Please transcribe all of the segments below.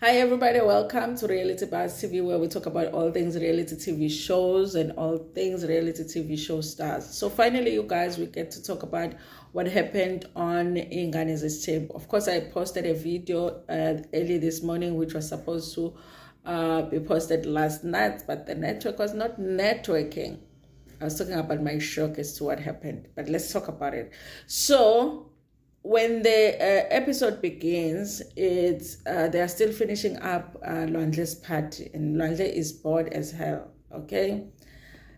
Hi everybody, welcome to Reality Buzz TV, where we talk about all things reality TV shows and all things reality TV show stars. So finally, you guys, we get to talk about what happened on Izingane Zesthembu. Of course, I posted a video early this morning, which was supposed to be posted last night, but the network was not networking. I was talking about my shock as to what happened, but let's talk about it. So when the episode begins, it's they are still finishing up Lwandle's party, and Lwandle is bored as hell. Okay,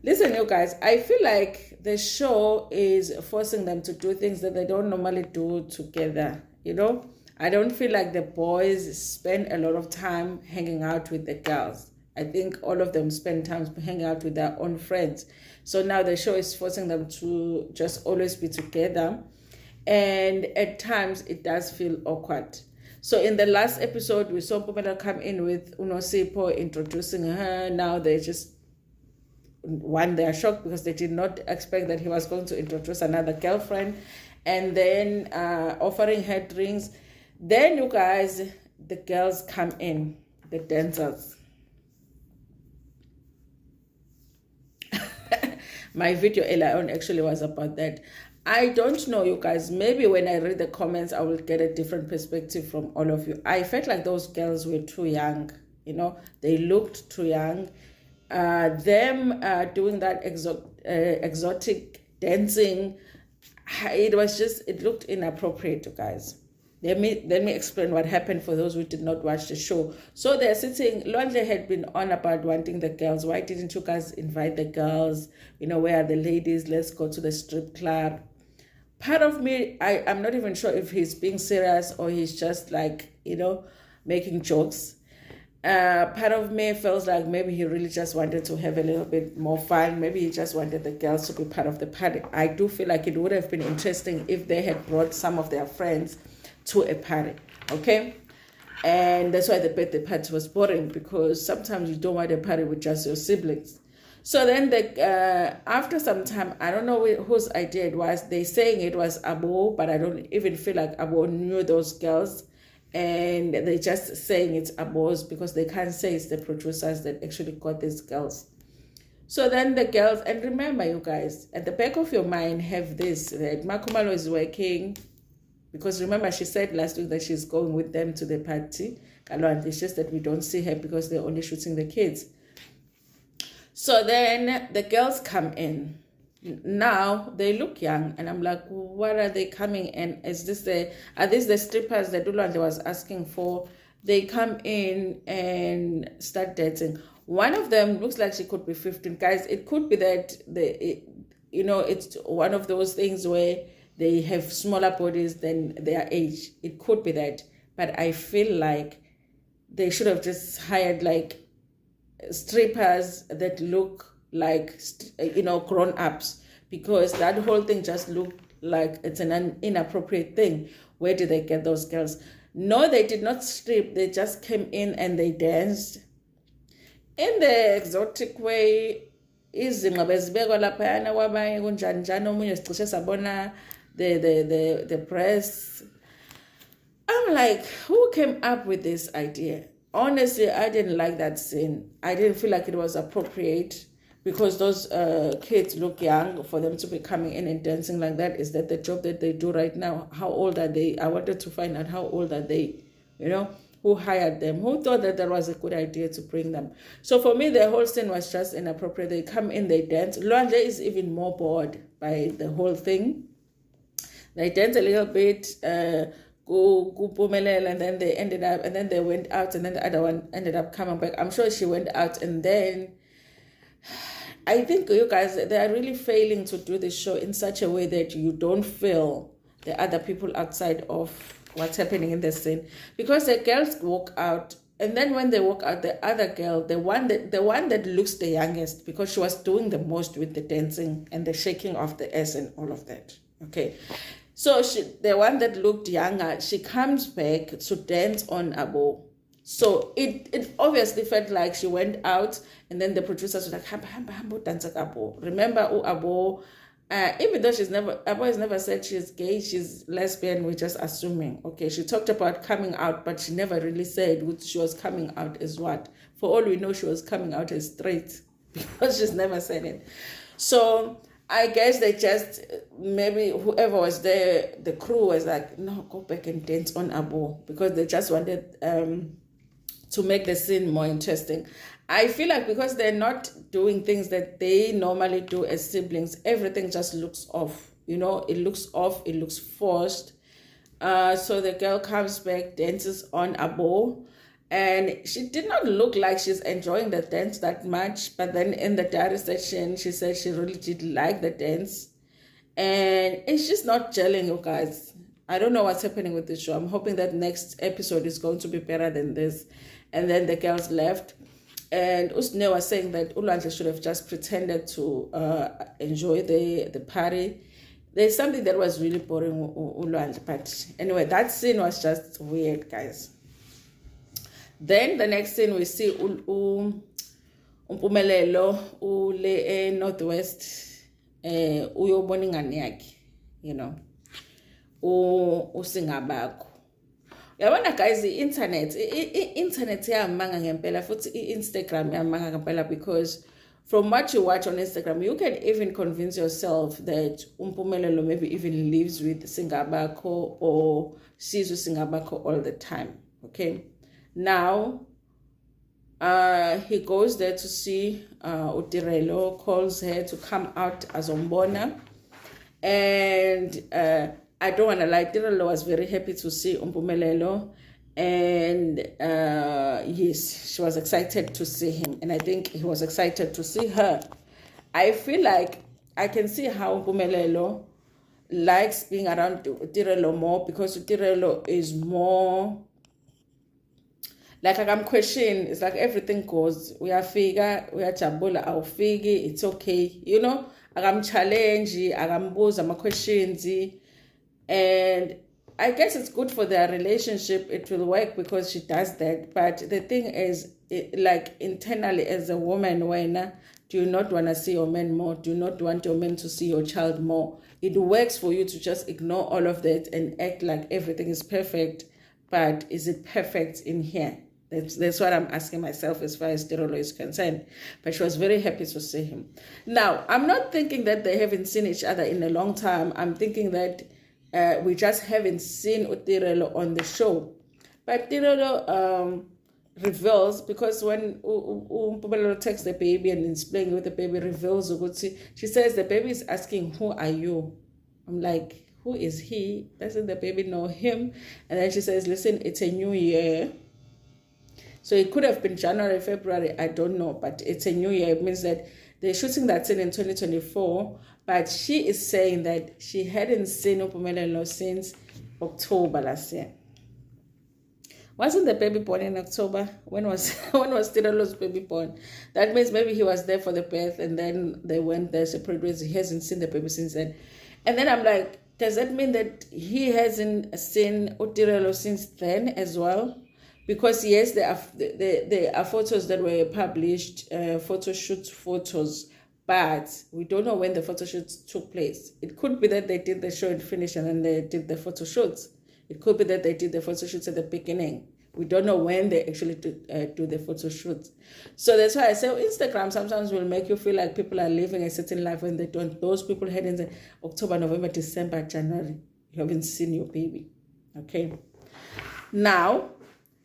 listen, you guys. I feel like the show is forcing them to do things that they don't normally do together. I don't feel like the boys spend a lot of time hanging out with the girls. I think all of them spend time hanging out with their own friends. So now the show is forcing them to just always be together. And at times it does feel awkward. So in the last episode, we saw Mpumelelo come in with Unosipo introducing her. Now they are shocked because they did not expect that he was going to introduce another girlfriend, and then offering her drinks. Then you guys, the girls come in, the dancers. My video earlier on actually was about that. I don't know, you guys. Maybe when I read the comments, I will get a different perspective from all of you. I felt like those girls were too young. They looked too young. Them doing that exotic dancing, it looked inappropriate, you guys. Let me explain what happened for those who did not watch the show. So they're sitting, Lwandle had been on about wanting the girls. Why didn't you guys invite the girls? Where are the ladies? Let's go to the strip club. Part of me, I'm not even sure if he's being serious or he's just making jokes. Part of me feels like maybe he really just wanted to have a little bit more fun. Maybe he just wanted the girls to be part of the party. I do feel like it would have been interesting if they had brought some of their friends to a party, okay? And that's why the birthday party was boring, because sometimes you don't want a party with just your siblings. So then after some time, I don't know whose idea it was. They saying it was Abo, but I don't even feel like Abo knew those girls. And they're just saying it's Abo's because they can't say it's the producers that actually got these girls. So then the girls, and remember you guys, at the back of your mind have this, that Mpumelelo is working, because remember she said last week that she's going with them to the party. It's just that we don't see her because they're only shooting the kids. So then the girls come in. Now they look young, and I'm like, what are they coming in? Are these the strippers that Lwandle was asking for? They come in and start dancing. One of them looks like she could be 15. Guys, it could be that it's one of those things where they have smaller bodies than their age. It could be that. But I feel like they should have just hired strippers that look like grown-ups, because that whole thing just looked like it's an inappropriate thing. Where did they get those girls? No, they did not strip. They just came in and they danced in the exotic way. Izinqa bezibekwa laphayana kwabanye kunjani njani, omunye sicishe sabona the breasts. I'm like, who came up with this idea? Honestly, I didn't like that scene. I didn't feel like it was appropriate, because those kids look young for them to be coming in and dancing like that. Is that the job that they do right now? How old are they? I wanted to find out how old are they, who hired them, who thought that was a good idea to bring them. So for me, the whole scene was just inappropriate. They come in, they dance. Lwandle is even more bored by the whole thing. They danced a little bit, go Mpumelelo, and then they went out, and then the other one ended up coming back. I'm sure she went out, and then I think you guys, they are really failing to do the show in such a way that you don't feel the other people outside of what's happening in the scene. Because the girls walk out, and then when they walk out, the other girl, the one that looks the youngest, because she was doing the most with the dancing and the shaking of the ass and all of that. Okay. So the one that looked younger, she comes back to dance on Abo. So it obviously felt like she went out, and then the producers were like, hamba, dance Abo. Remember, Abo Even though Abo has never said she's gay, she's lesbian, we're just assuming. Okay, she talked about coming out, but she never really said what she was coming out as what. For all we know, she was coming out as straight because she's never said it. So I guess they just, maybe whoever was there, the crew was like, no, go back and dance on Abo, because they just wanted to make the scene more interesting. I feel like because they're not doing things that they normally do as siblings, everything just looks off. It looks off, it looks forced. So the girl comes back, dances on Abo, and she did not look like she's enjoying the dance that much. But then in the diary session, she said she really did like the dance. And it's just not gelling, you guys. I don't know what's happening with this show. I'm hoping that next episode is going to be better than this. And then the girls left. And Usne was saying that Ulwandle should have just pretended to enjoy the party. There's something that was really boring, Ulwandle. But anyway, that scene was just weird, guys. Then the next scene we see Mpumelelo ule Northwest uyobona ingane yakhe, usingabakho. Yabona guys, internet iyamanga ngempela, futhi Instagram iyamanga ngempela, because from what you watch on Instagram, you can even convince yourself that Mpumelelo maybe even lives with Singabakho or sees with Singabakho all the time. Okay, now he goes there to see Tirelo, calls her to come out as Ombona, and I don't want to lie, Tirelo was very happy to see Mpumelelo, and yes, she was excited to see him, and I think he was excited to see her. I feel like I can see how Mpumelelo likes being around Tirelo more, because Tirelo is more like I'm questioning. It's like everything goes. We are figure, we are jabula, I'll figure, it's okay. I'm challenge, I'm both, I'm questions. And I guess it's good for their relationship. It will work because she does that. But the thing is, like internally as a woman, when do you not want to see your man more? Do you not want your man to see your child more? It works for you to just ignore all of that and act like everything is perfect. But is it perfect in here? That's what I'm asking myself as far as Tirelo is concerned. But she was very happy to see him. Now, I'm not thinking that they haven't seen each other in a long time. I'm thinking that we just haven't seen Tirelo on the show. But Tirelo reveals, because when Mpumelelo takes the baby and is playing with the baby, reveals, she says the baby is asking, who are you? I'm like, who is he? Doesn't the baby know him? And then she says, listen, it's a new year. So it could have been January, February, I don't know, but it's a new year. It means that they're shooting that scene in 2024, but she is saying that she hadn't seen Mpumelelo since October last year. Wasn't the baby born in October? When was Tirelo's baby born? That means maybe he was there for the birth and then they went their separate ways. He hasn't seen the baby since then. And then I'm like, does that mean that he hasn't seen Tirelo since then as well? Because yes, there are photos that were published, photo shoot photos, but we don't know when the photo shoots took place. It could be that they did the show and finished and then they did the photo shoots. It could be that they did the photo shoots at the beginning. We don't know when they actually do the photo shoots. So that's why I say Instagram sometimes will make you feel like people are living a certain life when they don't. Those people had in October, November, December, January. You haven't seen your baby. Okay. Now,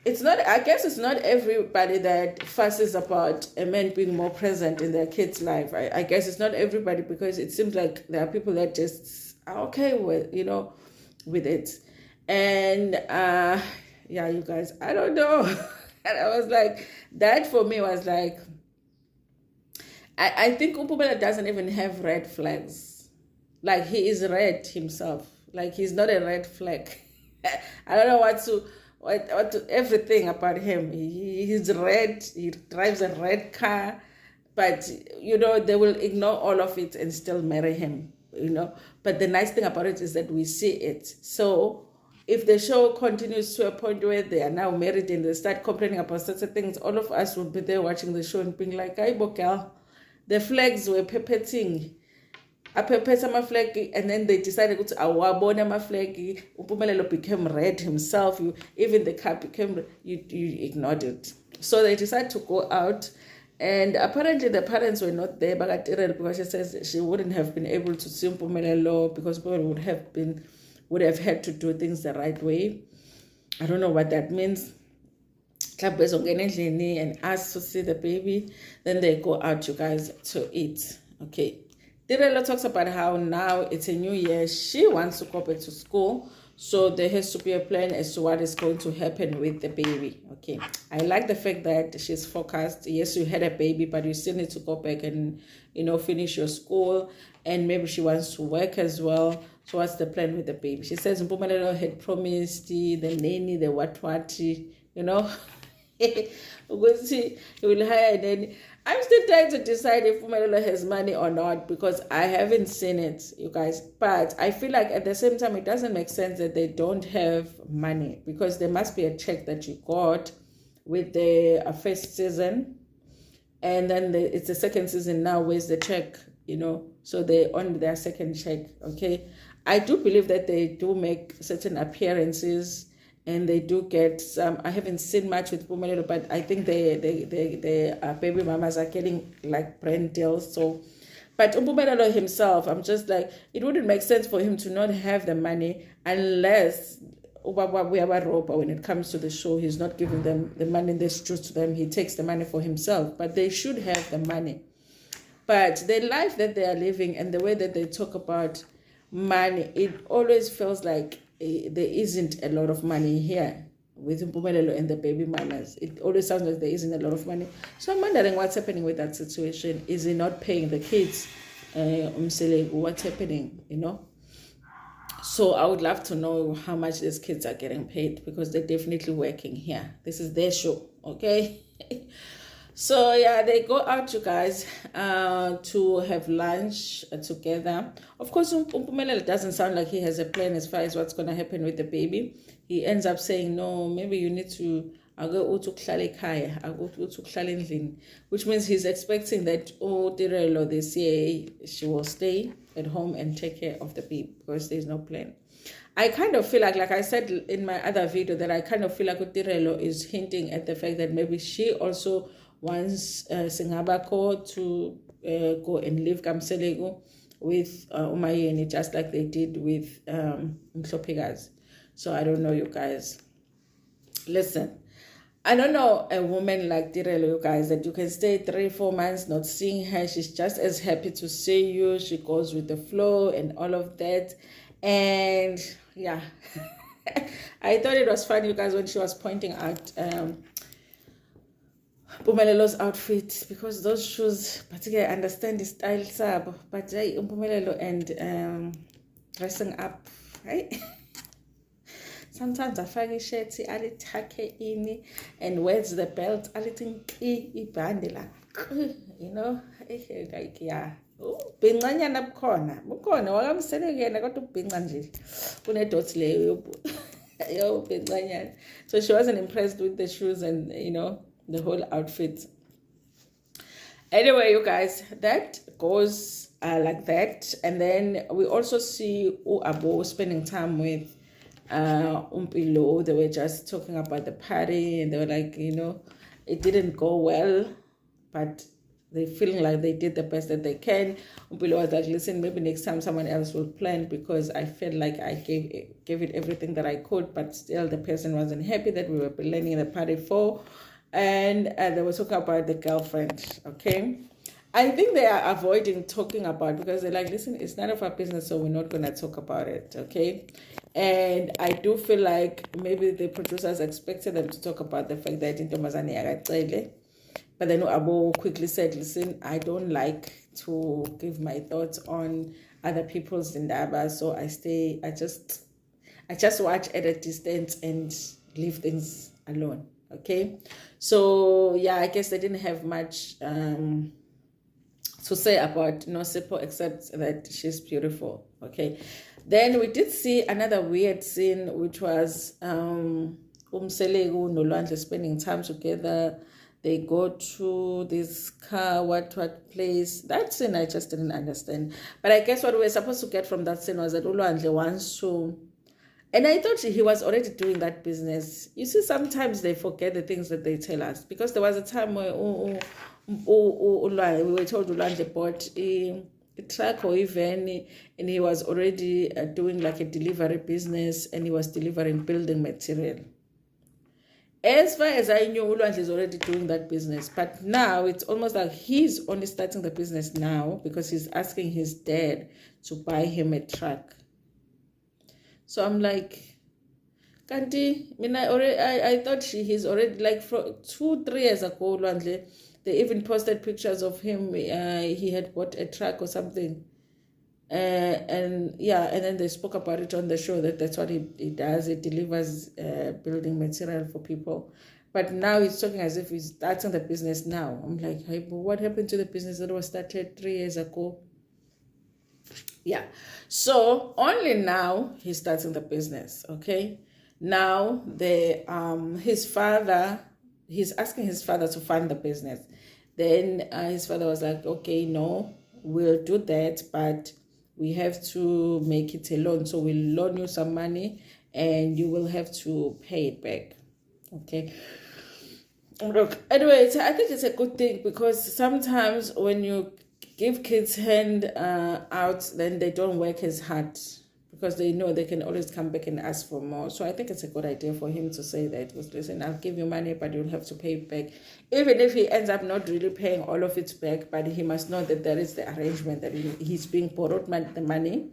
I guess it's not everybody that fusses about a man being more present in their kid's life. I guess it's not everybody, because it seems like there are people that just are okay with, with it. And, yeah, you guys, I don't know. And I was like, that for me was like, I think Mpumelelo doesn't even have red flags. Like, he is red himself. Like, he's not a red flag. I don't know what everything about him. He's red. He drives a red car, but they will ignore all of it and still marry him. But the nice thing about it is that we see it. So if the show continues to a point where they are now married and they start complaining about certain things, all of us will be there watching the show and being like, "Ay, girl, the flags were peppeting." aphephesa amaflegi, and then they decided ukuthi awabona amaflegi. Mpumelelo became red himself. Even the car became red. You ignored it. So they decided to go out, and apparently the parents were not there Tirelo, because she says she wouldn't have been able to see Mpumelelo because Mpumelelo would have had to do things the right way. I don't know what that means. And ask to see the baby. Then they go out, you guys, to eat. Okay. Tirelo talks about how now it's a new year. She wants to go back to school. So there has to be a plan as to what is going to happen with the baby. Okay. I like the fact that she's focused. Yes, you had a baby, but you still need to go back and, finish your school. And maybe she wants to work as well. So what's the plan with the baby? She says Mpumelelo had promised the nanny, the what, he will hire a nanny. I'm still trying to decide if Mpumelelo has money or not, because I haven't seen it, you guys. But I feel like at the same time, it doesn't make sense that they don't have money, because there must be a check that you got with the first season. And then it's the second season now. Where's the check? So they're on their second check, okay? I do believe that they do make certain appearances, and they do get some. I haven't seen much with Mpumelelo, but I think the baby mamas are getting like brand deals. So, but Mpumelelo himself, I'm just like, it wouldn't make sense for him to not have the money unless when it comes to the show, he's not giving them the money that's due to them. He takes the money for himself, but they should have the money. But the life that they are living and the way that they talk about money, it always feels like there isn't a lot of money here with Mpumelelo and the baby mamas. It always sounds like there isn't a lot of money. So I'm wondering what's happening with that situation. Is he not paying the kids? What's happening, So I would love to know how much these kids are getting paid, because they're definitely working here. This is their show, okay? So yeah, they go out, you guys, to have lunch together. Of course, Mpumelelo doesn't sound like he has a plan as far as what's going to happen with the baby. He ends up saying, no, maybe you need to go to endlini, which means he's expecting that Tirelo this year she will stay at home and take care of the baby, because there's no plan. I kind of feel like I said in my other video, that I kind of feel like Tirelo is hinting at the fact that maybe she also wants Singabako to go and live Kamselego with Umayeni, just like they did with Mhlophekazi. So I don't know, you guys. Listen, I don't know a woman like Tirelo, you guys, that you can stay 3-4 months not seeing her. She's just as happy to see you. She goes with the flow and all of that. And yeah, I thought it was funny, you guys, when she was pointing out Mpumelo's outfit, because those shoes, particularly I understand the style sub, but Mpumelelo and dressing up, right? Sometimes I find shirt alitake ini and wears the belt alithi ibandela, like yeah. Ubhincanyana bukhona wakamselekena kodwa ubhinca nje kunedot leyo yo ubhincanyana. So she wasn't impressed with the shoes and the whole outfit. Anyway, you guys, that goes like that. And then we also see Abo spending time with Umpilo. They were just talking about the party, and they were like, it didn't go well, but they're feeling like they did the best that they can. Umpilo was like, listen, maybe next time someone else will plan, because I felt like I gave it everything that I could, but still the person wasn't happy that we were planning the party for. And they were talking about the girlfriend, okay? I think they are avoiding talking about, because they're like, listen, it's none of our business, so we're not going to talk about it, okay? And I do feel like maybe the producers expected them to talk about the fact that Intombazane yakacele. But then Abo quickly said, listen, I don't like to give my thoughts on other people's indaba, so I just watch at a distance and leave things alone. Okay, so yeah, I guess they didn't have much to say about Nosipho, except that she's beautiful. Okay, then we did see another weird scene, which was Umselegu Nolwandle spending time together. They go to this car, what place. That scene I just didn't understand. But I guess what we were supposed to get from that scene was that Uluandle wants to, and I thought he was already doing that business. You see, sometimes they forget the things that they tell us. Because there was a time where we were told Uluandle bought a truck or even, and he was already doing like a delivery business, and he was delivering building material. As far as I knew, Uluandle is already doing that business. But now it's almost like he's only starting the business now because he's asking his dad to buy him a truck. So I'm like, Kanti, I thought he's already, like, for 2-3 years ago, Uluandle, they even posted pictures of him. He had bought a truck or something. And then they spoke about it on the show that that's what he does. He delivers building material for people. But now he's talking as if he's starting the business now. I'm like, hey, but what happened to the business that was started 3 years ago? Yeah. So only now he's starting the business. Okay. Now he's asking his father to fund the business. Then his father was like, okay, no, we'll do that, but we have to make it a loan. So we'll loan you some money and you will have to pay it back. Okay. Look, anyways, I think it's a good thing because sometimes when you give kids hand out, then they don't work as hard because they know they can always come back and ask for more. So I think it's a good idea for him to say that. Listen, I'll give you money, but you'll have to pay it back. Even if he ends up not really paying all of it back, but he must know that there is the arrangement that he's being borrowed the money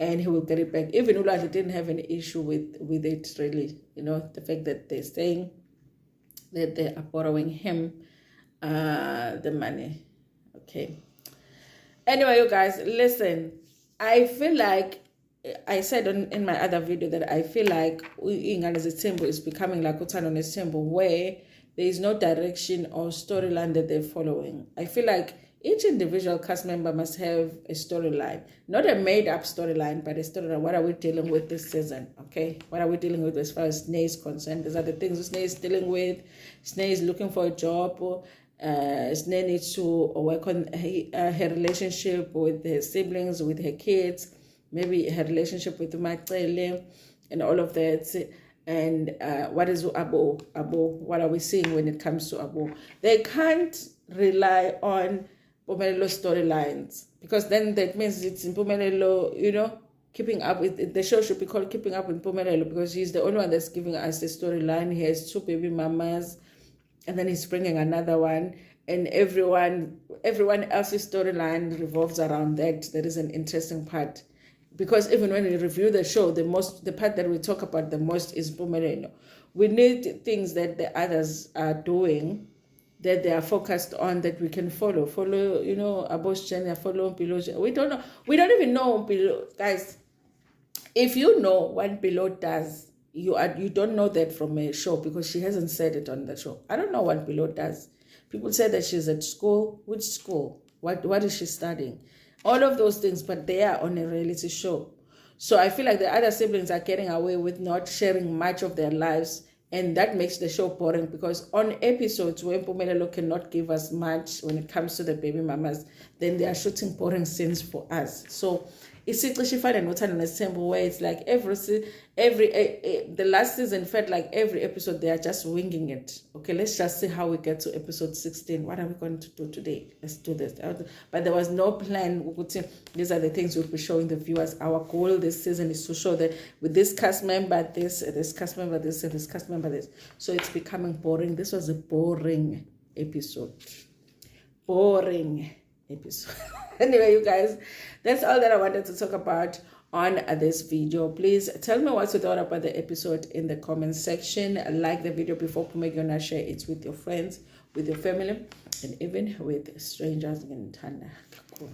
and he will get it back. Even Uluandle didn't have an issue with it, really. You know, the fact that they're saying that they are borrowing him the money. Okay. Anyway, you guys, listen, I feel like I said in my other video that I feel like Izingane Zesthembu is becoming like Uthando Nesthembu, where there is no direction or storyline that they're following. I feel like each individual cast member must have a storyline, not a made-up storyline, but a storyline. What are we dealing with this season? Okay, what are we dealing with as far as Sneh is concerned? These are the things Sneh is dealing with. Sneh is looking for a job. Sneh needs to work on her relationship with her siblings, with her kids. Maybe her relationship with Mpumelelo and all of that. And what is Abo? What are we seeing when it comes to Abo? They can't rely on Mpumelelo storylines because then that means it's in Mpumelelo, you know, keeping up with the show should be called Keeping Up with Mpumelelo because he's the only one that's giving us the storyline. He has 2 baby mamas and then he's bringing another one. And everyone else's storyline revolves around that. There is an interesting part. Because even when we review the show, the part that we talk about the most is Mpumelelo. We need things that the others are doing, that they are focused on, that we can follow. Follow, you know, Abo's journey, follow Mpilo. We don't know. We don't even know Mpilo. Guys, if you know what Mpilo does, you don't know that from a show because she hasn't said it on the show. I don't know what Mpilo does. People say that she's at school. Which school? What is she studying? All of those things, but they are on a reality show. So I feel like the other siblings are getting away with not sharing much of their lives, and that makes the show boring because on episodes where Mpumelelo cannot give us much when it comes to the baby mamas, then they are shooting boring scenes for us. So it's Ishifan and Uthando Nesthembu where it's like the last season felt like every episode they are just winging it. Okay, let's just see how we get to episode 16. What are we going to do today? Let's do this. But there was no plan. These are the things we'll be showing the viewers. Our goal this season is to show that with this cast member this cast member this, and this cast member this. So it's becoming boring. This was a boring episode. Boring episode. Anyway, you guys, that's all that I wanted to talk about on this video. Please tell me what you thought about the episode in the comment section. Like the video before Pumegona, share it with your friends, with your family, and even with strangers in Tanda. Cool.